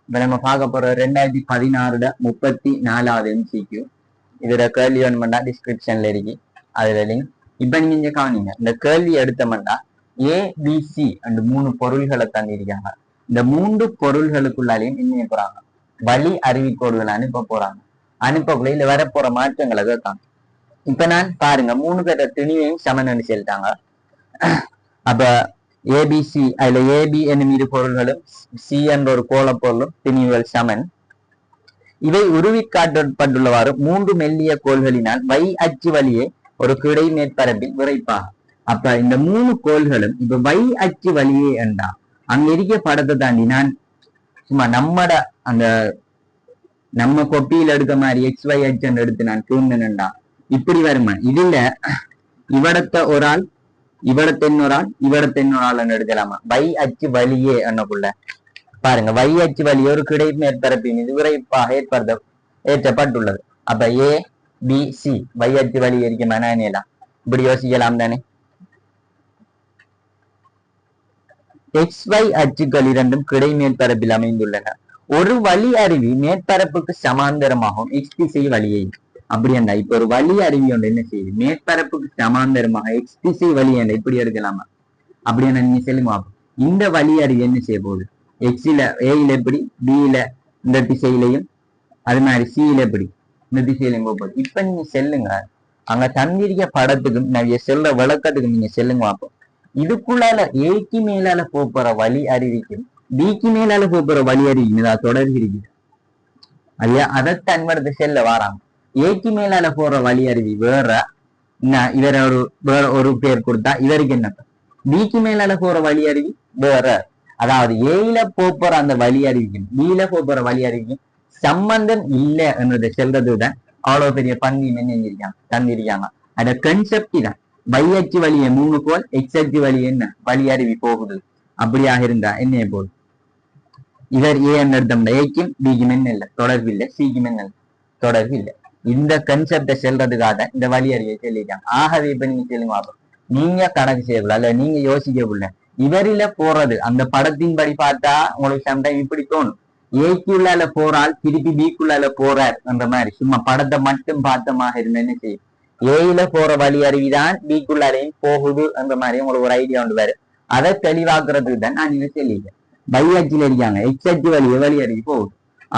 இப்ப நம்ம பார்க்க போற 2016 MCQ. இதோட கேள்வி வேணுமெண்டா டிஸ்கிரிப்ஷன்ல இருக்கு, அதுல லிங்க். இப்ப நீங்க இங்க கவனிங்க, இந்த கேள்வி எடுத்தோம்னா ஏபிசி அந்த 3 பொருள்களை தந்திருக்காங்க. இந்த 3 பொருள்களுக்குள்ளாலையும் என்ன போறாங்க, வழி அறிவிக்கோடுகளை அனுப்ப போறாங்க. அனுப்பக்குள்ள இதுல வரப்போற மாற்றங்களை கேட்காங்க. இப்ப நான் பாருங்க 3 பேர திணிவையும் சமன் சொல்லிட்டாங்க. அப்ப ஏபிசி, அதுல ஏபி என்னும் இரு பொருள்களும் சி என்ற ஒரு கோளப்பொருளும் திணிவுகள் சமன். இவை உருவி காட்டப்பட்டுள்ளவாறு 3 மெல்லிய கோள்களினால் வை அச்சு வழியே ஒரு கிடை மேற்பரப்பில் விரைப்பாகும். அப்ப இந்த 3 கோள்களும் இப்ப வை அச்சு வழியே என்றா அங்க இருக்க படத்தை தாண்டி நான் சும்மா அந்த நம்ம கொப்பியில எடுக்க மாதிரி XY அச்சு எடுத்து நான் தூண்டினேன்டா இப்படி வருமா. இதுல இவடத்தை ஒரு ஆள், இவடத்தென்னொரு ஆள், இவடத்தென்னொரு ஆள் எடுக்கலாமா. வை அச்சு வழியே என்னக்குள்ள பாருங்க, வை அச்சு வழியே ஒரு கிடை மேற்பரப்பின் மீது விரைப்பாக ஏற்றப்பட்டுள்ளது. அப்ப ஏ பி சி வை அச்சு வழி இருக்குமா, நானேலாம் இப்படி யோசிக்கலாம் தானே. XY அச்சுக்கள் இரண்டும் கிடை மேற்பரப்பில் அமைந்துள்ளன. ஒரு வழி அருவி மேற்பரப்புக்கு சமாந்தரமாகவும் X திசை வழியை அப்படி என்றா இப்ப ஒரு வழி அருவி ஒன்று என்ன செய்யுது, மேற்பரப்புக்கு சமாந்தரமாக X திசை வழி என்ற இப்படி எடுக்கலாமா. அப்படி என்ன நீங்க சொல்லுமா. இந்த வழி அருவி என்ன செய்ய போகுது, எக்ஸில ஏல எப்படி, பியில இந்த திசையிலையும், அது மாதிரி சியில எப்படி இந்த திசையிலையும் போகுது. இப்ப நீங்க செல்லுங்க, அங்க தந்திரிக்க படத்துக்கும் நிறைய செல்ற விளக்கத்துக்கும் நீங்க செல்லுங்க பார்ப்போம். இதுக்குள்ளால ஏக்கு மேலால போற வழி அறிவிக்கும் பிக்கு மேலால போற வழி அறிவிக்கும் ஏதாவது தொடர்பு இருக்குது ஐயா. அதை தன்வடத்தை செல்ல வாராங்க. ஏக்கு மேலால போற வழி அறிவி வேற, இவர வேற ஒரு பேர் கொடுத்தா இவருக்கு என்ன, பிக்கு மேலால போற வழி அறிவி வேற. அதாவது ஏல போற அந்த வழி அறிவிக்கும் பியில போற வழி அறிவிக்கும் சம்பந்தம் இல்லை என்றதை செல்றதுடன் அவ்வளவு பெரிய பண்பு என்ன தந்திருக்காங்க. அந்த கன்செப்ட் தான். வை அச்சு வழியை 3 கோல், எக்ஸ் அச்சு வழி என்ன வழி அறிவி போகுது. அப்படியாக இருந்தா என்ன போகுது, இவர் ஏ எடுத்தோம்னா ஏக்கும் பிக்கும் என்ன இல்லை தொடர்பு இல்லை, சிக்கும் என்ன தொடர்பு இல்லை. இந்த கன்செப்டை செல்றதுக்காக இந்த வழி அறிவை சொல்லியிருக்காங்க. ஆகவே இப்ப நீங்க சொல்லுங்க, நீங்க கணக்கு செய்யல அல்ல நீங்க யோசிக்கக்குள்ள இவரில போறது அந்த படத்தின்படி பார்த்தா உங்களுக்கு சம்டைம் இப்படி தோணும், ஏக்குள்ளால போறால் திருப்பி பிக்குள்ளால போறார் என்ற மாதிரி. சும்மா படத்தை மட்டும் பார்த்தமாக இருந்த என்ன செய்யும், ஏயில போற வழி அறிவிதான் பிக்குள்ளாலையும் போகுது என்ற மாதிரி உங்களுக்கு ஒரு ஐடியா ஒன்று வேறு. அதை தெளிவாக்குறதுக்கு தான் நான் இதை சொல்லியிருக்கேன். வை அச்சில் இருக்காங்க, எக்ஸ் அச்சு வழி அறிவி போகுது.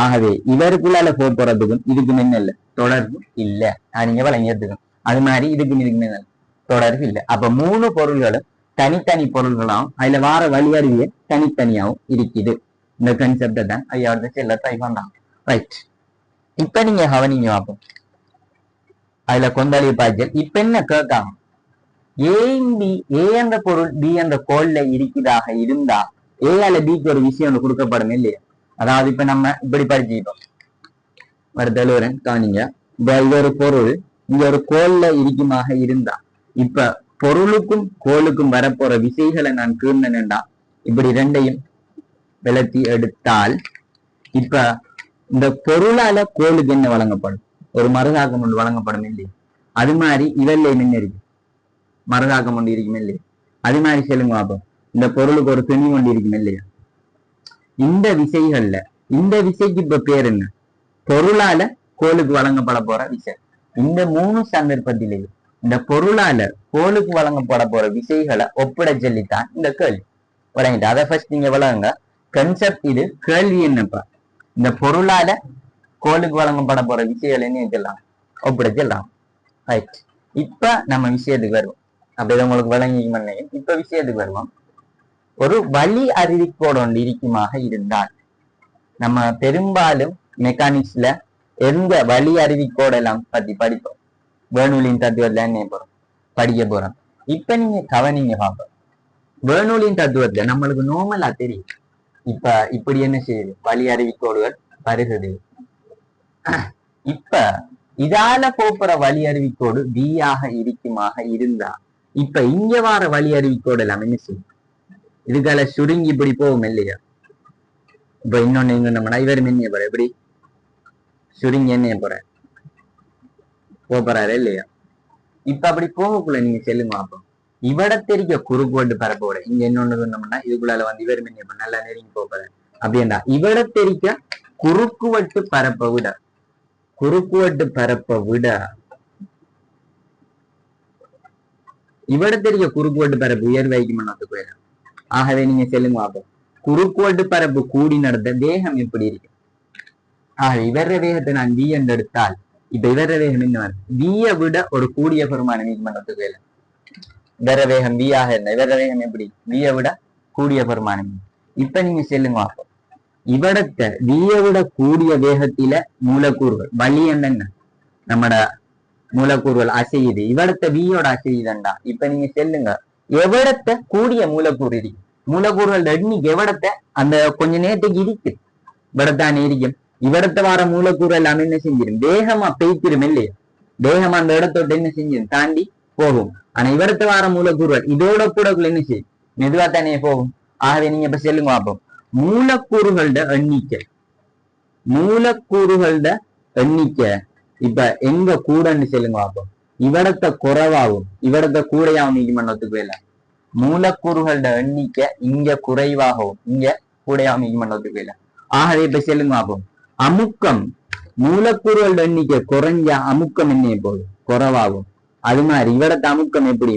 ஆகவே இவருக்குள்ளால போறதுக்கும் இதுக்கும் என்ன இல்லை தொடர்பு இல்லை, நீங்க வழங்கியதுக்கும். அது மாதிரி இதுக்கும் என்ன தொடர்பு இல்லை. அப்ப 3 பொருள்களும் தனித்தனி பொருள்களாகவும் அதுல வார வழி அறிவிய தனித்தனியாகவும் இருக்குது. இந்த கன்செப்டை தான் ஐயாவோட செல்ல ட்ரை பண்றாங்க. ரைட், இப்ப நீங்க கவனிங்க பார்ப்போம். அதுல கொந்தளிவு பாய்ச்சல். இப்ப என்ன கேட்காங்க, ஏ என்ற பொருள் பி என்ற கோல்ல இருக்குதாக இருந்தா ஏ அல்ல பிக்கு ஒரு விஷயம் ஒன்று கொடுக்கப்படும் இல்லையா. அதாவது இப்ப நம்ம இப்படி படிச்சுக்கிட்டோம், வருதலுவரன் காணிங்க. இப்ப இது ஒரு பொருள் இங்க ஒரு கோல்ல இருக்குமாக இருந்தா இப்ப பொருளுக்கும் கோளுக்கும் வரப்போற விசைகளை நான் கீழ்ந்தேன்டா இப்படி ரெண்டையும் விளத்தி எடுத்தால் இப்ப இந்த பொருளால கோளுக்கு என்ன வழங்கப்படும், ஒரு மறுதாக்கம் ஒன்று வழங்கப்படும் இல்லையா. அது மாதிரி இவல்ல என்ன இருக்கு, மறுதாக்கம் ஒன்று இருக்குமே இல்லையா. அது மாதிரி சொல்லுங்க பார்ப்போம், இந்த பொருளுக்கு ஒரு துணி ஒன்று இருக்குமே இல்லையா. இந்த விசைகள்ல இந்த விசைக்கு இப்ப பேர் என்ன, பொருளால கோளுக்கு வழங்கப்பட போற விசை. இந்த 3 சந்தர்ப்பத்திலேயும் இந்த பொருளால கோளுக்கு வழங்கப்பட போற விசைகளை ஒப்பிட சொல்லித்தான் இந்த கேள்வி வழங்கிட்டு. அதை ஃபர்ஸ்ட் நீங்க வழங்குங்க கன்செப்ட். இது கேள்வி என்னப்பா, இந்த பொருளால கோளுக்கு வழங்கப்பட போற விசைகள் என்ன சொல்லலாம் ஒப்பிட சொல்லலாம். ரைட், இப்ப நம்ம விஷயத்துக்கு வருவோம். அப்படிதான் உங்களுக்கு வழங்கி மண்ணையும். இப்ப விஷயத்துக்கு வருவோம். ஒரு வழி அறிவிக்கோடு ஒன்று இருக்குமாக இருந்தால் நம்ம பெரும்பாலும் மெக்கானிக்ஸ்ல எந்த வழி அறிவிக்கோடெல்லாம் பத்தி படிப்போம், வேர்னூலின் தத்துவத்துல என்ன போறோம் படிக்க போறோம். இப்ப நீங்க கவனிங்க பார்ப்போம், வேர்னூலின் தத்துவத்துல நம்மளுக்கு நார்மலா தெரியும் இப்ப இப்படி என்ன செய்யுது, வழி அறிவிக்கோடுகள் வருகிறது. இப்ப இதால போற வழி அறிவிக்கோடு V ஆக இருக்குமாக இருந்தா இப்ப இங்க வார வழி அறிவிக்கோடு எல்லாம் என்ன செய்யும், இதுக்கால சுருங்கி இப்படி போகும் இல்லையா. இப்ப இன்னொன்னு இங்க நம்ம இவர் என்ன போற எப்படி சுருங்கி என்ன போறாரு இல்லையா. இப்ப அப்படி போகக்குள்ள நீங்க செல்லுங்க பார்ப்போம், இவட தெரிக்க குறுக்கோட்டு பரப்போட இங்க இன்னொன்னு சொன்னோம்னா இதுக்குள்ளால வந்து இவர் என்ன நல்லா நெருங்கி போறாரு. அப்படின்னா இவ்விடத்திற்க குறுக்குவட்டு பரப்பை விட இவ்விடத்திற்க குறுக்குவட்டு பரப்பு உயர்வைக்கும் போயிடும். ஆகவே நீங்க செல்லுங்க அப்போ குறுக்குவட்டு பரப்பு கூடி நடந்த வேகம் எப்படி இருக்கு? ஆக இவர வேகத்தை நான் வி என்று எடுத்தால் இப்ப இவர வேகம் என்ன வியை விட ஒரு கூடிய பெருமானம் மீன் பண்ணதுக்கு வேலை. இவர வேகம் வி ஆக இருந்தா இவர வேகம் எப்படி வியை விட கூடிய பெருமானம். இப்ப நீங்க செல்லுங்க அப்போ இவ்விடத்தை வியை விட கூடிய வேகத்தில மூலக்கூறுகள் வலி என்னென்ன நம்மட மூலக்கூறுகள் அசையுது. இவ்விடத்தை வியோட அசையுதுண்டா. இப்ப நீங்க செல்லுங்க எவ்விடத்தை கூடிய மூலக்கூறு இருக்கு. மூலக்கூறுகள் எண்ணிக்கை எவ்விடத்தை அந்த கொஞ்ச நேரத்துக்கு இருக்கு இவ்விடத்தானே இருக்கும். இவ்விடத்தை வர மூலக்கூறு எல்லாமே என்ன செஞ்சிடும் வேகமா பெய்த்திரும் இல்லையா. வேகமா அந்த இடத்தோட என்ன செஞ்சிடும் தாண்டி போகும். ஆனா இவ்விடத்தை வர மூலக்கூறுகள் இதோட கூட என்ன செய்யும் மெதுவா தானே போகும். ஆகவே நீங்க இப்ப செல்லுங்க பார்ப்போம் மூலக்கூறுகளோட எண்ணிக்கை இப்ப எங்க கூடன்னு செல்லுங்க பார்ப்போம். இவ்விடத்தை குறைவாகும் இவ்விடத்தை கூடையாவும் நீங்க மன்னத்துக்கு வேலை. மூலக்கூறுகளோட எண்ணிக்கை இங்க குறைவாகவும் இங்க கூடையாவும் நீங்க மன்னத்துக்கு வேலை. ஆகவே இப்ப செல்லுங்க பார்ப்போம் அமுக்கம் மூலக்கூறுகளோட எண்ணிக்கை குறைஞ்ச அமுக்கம் என்ன போதும் குறைவாகும். அது மாதிரி இவ்விடத்த அமுக்கம் எப்படி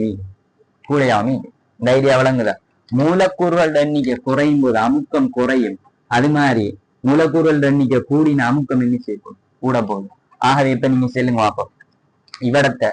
கூடையாவும் இந்த ஐடியா வழங்குதா. மூலக்கூறுகளோட எண்ணிக்கை குறையும் போது அமுக்கம் குறையும். அது மாதிரி மூலக்கூறுகளோட எண்ணிக்கை கூடின அமுக்கம் என்ன செய்யும் கூட போகுது. ஆகவே இப்ப நீங்க செல்லுங்க பார்ப்போம் இவ்விடத்தை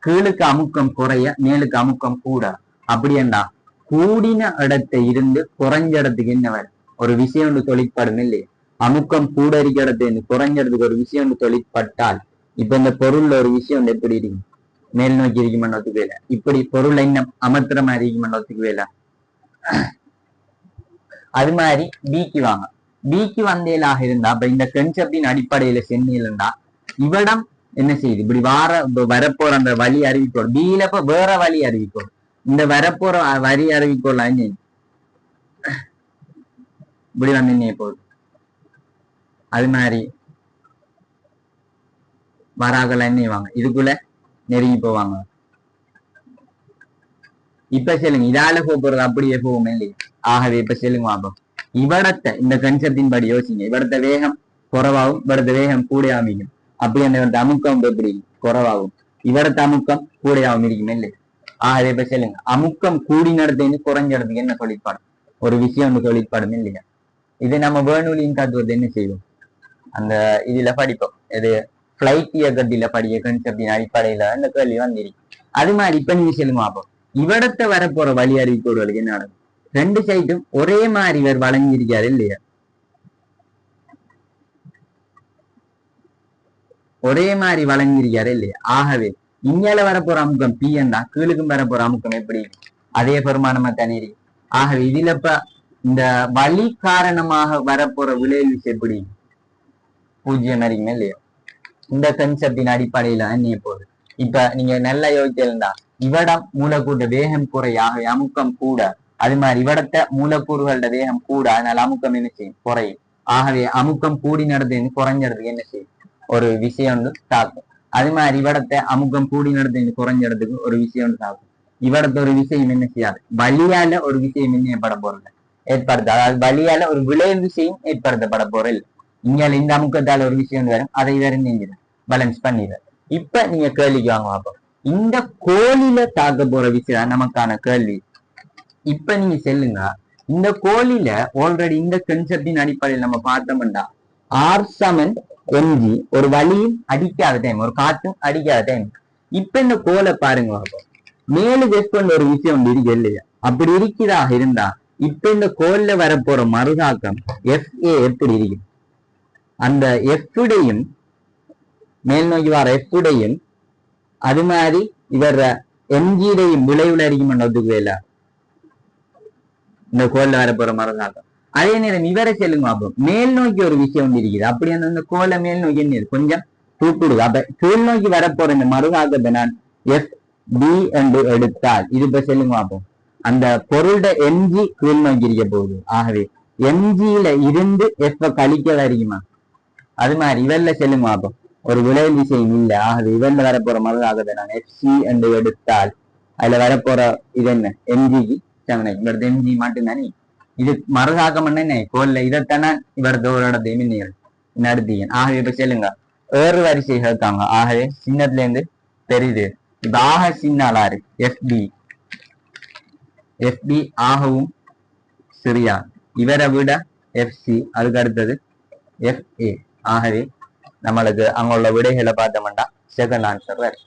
கீழுக்கு அமுக்கம் குறைய மேலுக்கு அமுக்கம் கூட அப்படின்னா கூடின இடத்தை இருந்து குறைஞ்ச இடத்துக்கு என்ன வரும் ஒரு விஷயம் ஒன்று தொழிற்படும் இல்லையா. அமுக்கம் கூட இருக்கிற இடத்துல குறைஞ்ச இடத்துக்கு ஒரு விஷயம் ஒன்று தொழிற்பட்டால் இப்ப இந்த பொருள்ல ஒரு விஷயம் எப்படி இருக்கும் மேல் நோக்கி இருக்குமன்றதுக்கு வேலை. இப்படி பொருள் இன்னும் அமர்த்துற மாதிரி இருக்குமன்றதுக்கு வேலை. அது மாதிரி பிக்கு வாங்க பிக்கு வந்தேலாக இருந்தா அப்ப இந்த கன்செப்டின் அடிப்படையில சென்னிலண்டா இவ்விடம் என்ன செய்யுது இப்படி வரப்போற அந்த வழி அறிவிக்கோள் பியில இப்ப வேற வழி அறிவிக்கோள் இந்த வரப்போற வரி அறிவிக்கோள் இப்படி வந்து போகுது. அது மாதிரி வராகல என்னவாங்க இதுக்குள்ள நெருங்கி போவாங்க. இப்ப சொல்லுங்க இதால போறது அப்படியே போகும் இல்லையா. ஆகவே இப்ப சொல்லுங்க பாப்போம் இவ்விடத்தை இந்த கன்செப்டின் படி யோசிங்க. இவ்விடத்த வேகம் குறைவாகும் இவ்விடத்த வேகம் கூட அமைக்கும். அப்படி அந்த அமுக்கம் எப்படி குறைவாகும் இவ்விடத்த அமுக்கம் கூடையாவும் இருக்கும் இல்லையா. ஆகவே இப்ப சொல்லுங்க அமுக்கம் கூடி நடத்துன்னு குறைஞ்ச இடத்துக்கு என்ன தொழிற்பாடும் ஒரு விஷயம் ஒன்று தொழிற்பாடும் இல்லையா. இது நம்ம வேர்னூலியின் தத்துவத்தை என்ன செய்வோம் அந்த இதுல படிப்போம். இது பிளைட் இயக்கத்தில படிய கன்செப்டின் அடிப்படையில அந்த கேள்வி வந்திருக்கு. அது மாதிரி இப்ப நீங்க சொல்லுங்க பார்ப்போம் இவ்விடத்தை வரப்போற வழி அறிவிக்கோடுகளுக்கு என்ன நடக்கும் ரெண்டு சைடும் ஒரே மாதிரி இவர் வழங்கியிருக்காரு இல்லையா. ஒரே மாதிரி வழங்கியிருக்காரு இல்லையா. ஆகவே இங்கால வரப்போற அமுக்கம் பி என்றா கீழுக்கும் வரப்போற அமுக்கம் எப்படி அதே பெருமானமா தானே இருக்கு. ஆகவே இதுல இப்ப இந்த வழி காரணமாக வரப்போற விளைவு எப்படி பூஜ்ஜியம் அறியுமே இல்லையா. இந்த கன்செப்டின் அடிப்படையில நீ போகுது. இப்ப நீங்க நல்லா யோசிச்சிருந்தா இவ்விடம் மூலக்கூட்ட வேகம் குறையாக அமுக்கம் கூட. அது மாதிரி இவ்விடத்த மூலக்கூறுகளோட வேகம் கூட அதனால அமுக்கம் என்ன செய்யும் குறையும். ஆகவே அமுக்கம் கூடி நடந்து குறைஞ்சறதுக்கு என்ன செய்யும் ஒரு விஷயம் வந்து தாக்கும். அது மாதிரி இவ்விடத்த அமுக்கம் கூடி நடந்து குறைஞ்சறதுக்கு ஒரு விஷயம் வந்து தாக்கும். இவ்விடத்த ஒரு விஷயம் என்ன செய்யாது வழியால ஒரு விஷயம் என்ன ஏற்பட போறது ஏற்படுத்த அதாவது வழியால ஒரு விளைவு விஷயம் ஏற்படுத்தப்பட போறல். இங்கால இந்த அமுக்கத்தால ஒரு விஷயம் வரும் அதை வேற நீங்கிடும் பேலன்ஸ் பண்ணிடுற. இப்ப நீங்க கேள்விக்கு வாங்க பார்ப்போம் இந்த கோழில தாக்க போற விஷயம் நமக்கான கேள்வி. இப்ப நீங்க செல்லுங்க இந்த கோழில ஆல்ரெடி இந்த கன்செப்டின் அடிப்படையில் நம்ம பார்த்தோம்டா ஆர் சமன் எம்ஜி ஒரு வழியும் அடிக்காத டைம் ஒரு காற்றும் அடிக்காத டைம். இப்ப இந்த கோலை பாருங்க பார்ப்போம் மேலு வெப்பன் ஒரு விஷயம் ஒன்று இருக்கு இல்லையா. அப்படி இருக்கிறதாக இருந்தா இப்ப இந்த கோல்ல வரப்போற மறுதாக்கம் எஃப்ஏ எப்படி இருக்கு அந்த எஃப்டையும் மேல் நோக்கி வர எஃப்டையும் அது மாதிரி இவர் எம்ஜியுடையும் விளைவுல அடிக்கும்ன்றதுக்கு வேல இந்த கோல்ல வரப்போற மறுதாக்கம். அதே நேரம் இவரை செல்லுங்க பார்ப்போம் மேல் நோக்கி ஒரு விஷயம் ஒன்று இருக்குது. அப்படி அந்த கோலை மேல் நோக்கி என்ன கொஞ்சம் தூக்கிடுது. அப்ப கீழ் நோக்கி வரப்போற இந்த மறுதாக்கத்தை நான் எஃப் டி என்று எடுத்தால் இது இப்ப செல்லுங்க பார்ப்போம் அந்த பொருளோட எம்ஜி கீழ் நோக்கி இருக்க போகுது. ஆகவே எம்ஜியில இருந்து எஃப் கழிக்க வருமா அது மாதிரி இவர்ல செல்லுங்க பார்ப்போம் ஒரு விளைவு விஷயம் இல்லை. ஆகவே இவர்ல வரப்போற மறுதாக்கத்தை நான் எஃப்சி என்று எடுத்தால் அதுல வரப்போற இது என்ன எம்ஜிக்கு சமனை இவரது எம்ஜி மட்டும்தானே. இது மறுதாக்கம் என்ன கோல்ல இதைத்தானே இவர் தோரோடத்தையும் நடத்தீங்க. ஆகவே இப்ப சொல்லுங்க ஏறு வரிசைகள் இருக்காங்க. ஆகவே சின்னத்துல இருந்து தெரியுது. இப்ப ஆக சின்ன ஆளாரு எஃப்பி. எஃப்பி ஆகவும் சிறியா, இவரை விட எஃப்சி, அதுக்கு அடுத்தது எஃப்ஏ. ஆகவே நம்மளுக்கு அங்குள்ள விடைகளை பார்த்தோம்னா செகண்ட் ஆன்சர் வரும்.